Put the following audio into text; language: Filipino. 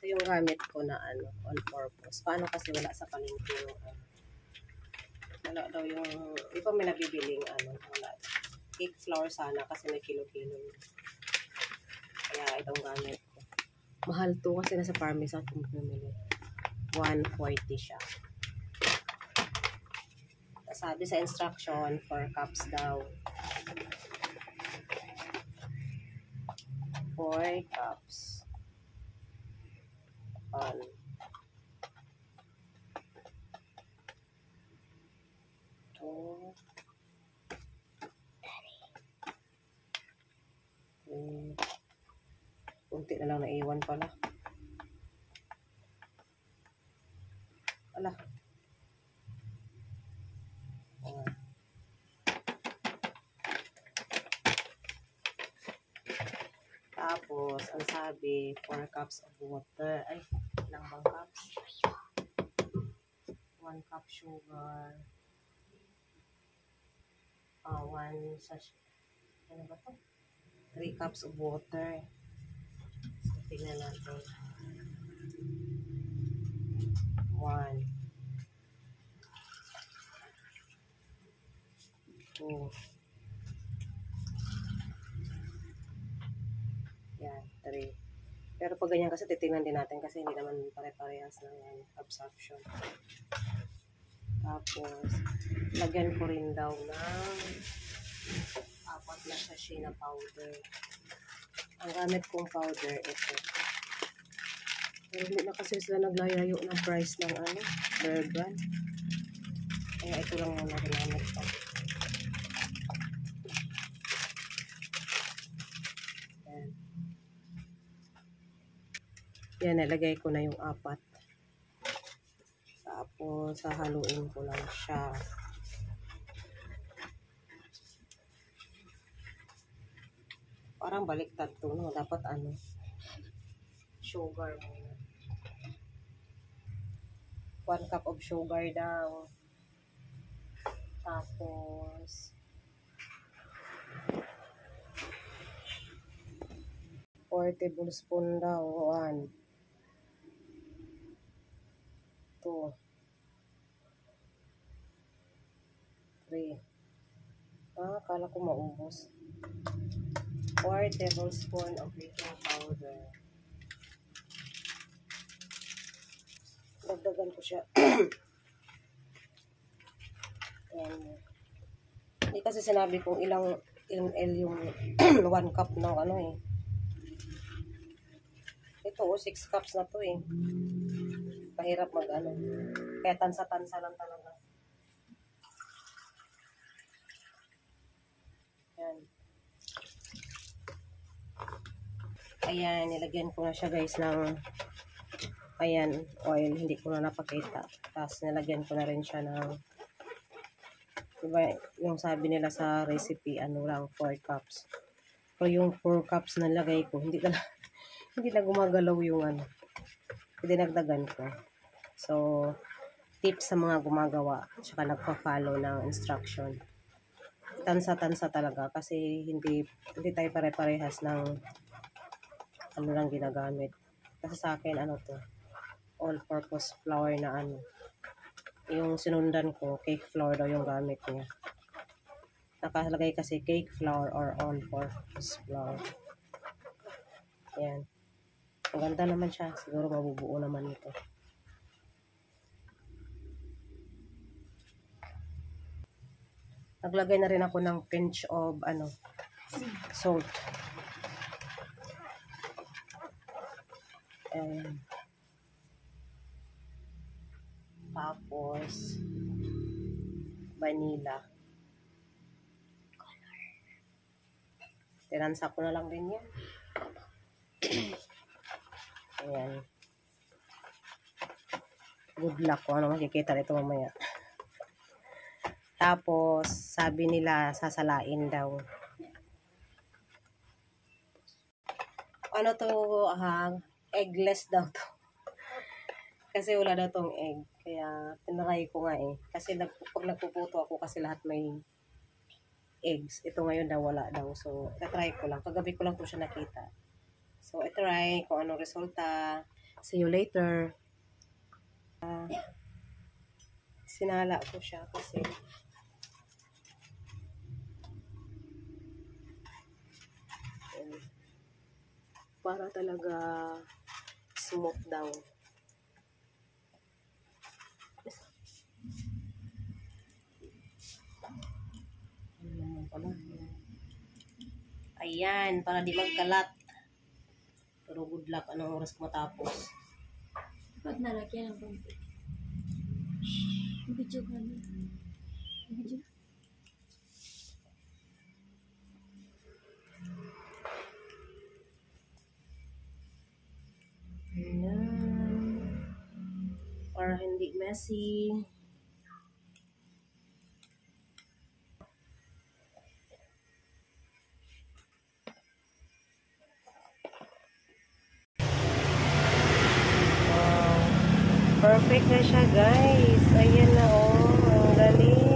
Ito yung gamit ko na all purpose. Paano kasi wala sa palengke yung wala daw yung, di ba may nabibiling wala. Cake flour sana kasi may kilo-kilo. Kaya itong gamit ko. Mahal to kasi nasa Parmesan kung bumili. 140 siya. Sabi sa instruction, 4 cups daw. 4 cups. 1, 2, 3. Kunti na lang naiwan pala. Ala. Tapos, ang sabi, 4 cups of water. Ay, ilang bang cups? 1 cup sugar. 1 sachet. Ano ba to? 3 cups of water. So, tingnan natin. 1, 2. Yan, 3. Pero pag ganyan kasi titingnan din natin kasi hindi naman pare-parehas ng absorption. Tapos, lagyan ko rin daw ng 4 na sachet na powder. Ang gamit kong powder, ito. Pero hindi na kasi sila naglayayo ng price ng Bear Brand. Kaya ito lang muna ginamit ko. Yan, nalagay ko na yung 4. Tapos, hahaluin ko lang siya. Parang baliktad to, no? Dapat sugar muna. 1 cup of sugar daw. Tapos, 4 tablespoon daw. 1, 2, 3. Akala ko maubos. 4 tablespoon of baking powder. Dagdagan ko siya. Yan. Hindi kasi sinabi kong ilang ml yung 1 cup ng Ito 6 cups na to eh. Mahirap Kaya tansa-tansa lang talaga. Yan. Ayan, nilagyan ko na siya guys ng oil. Hindi ko na napakita. Tapos nilagyan ko na rin siya ng diba, yung sabi nila sa recipe, lang 4 cups. Pero yung 4 cups na lagay ko, hindi na gumagalaw yung dinagdagan ko. So, tips sa mga gumagawa, tsaka nagpa-follow ng instruction. Tansa-tansa talaga kasi hindi tayo pare-parehas ng lang ginagamit. Kasi sa akin, to, all-purpose flour na yung sinundan ko, cake flour daw yung gamit niya. Nakalagay kasi cake flour or all-purpose flour. Ayan. Ang ganda naman siya. Siguro mabubuo naman ito. Naglagay na rin ako ng pinch of salt. Ayan. Tapos vanilla. Tinansa ko na lang din yan. Ayan. Good luck kung ano makikita nito mamaya. Tapos, sabi nila, sasalain daw. Eggless daw to. Kasi wala daw tong egg. Kaya, tinry ko nga eh. Kasi pag nagpuputo ako, kasi lahat may eggs. Ito ngayon daw, wala daw. So, itry ko lang. Kagabi ko lang po siya nakita. So, itry kung anong resulta. See you later. Sinala ko siya kasi para talaga smoke daw. Ayan, para di magkalat. Pero good luck, anong oras ko matapos. Pag nalagyan ng konti. Video ka na. Video. Ayan. Para hindi messy. Wow. Perfect na siya, guys. Ayan na, oh. Ang galing.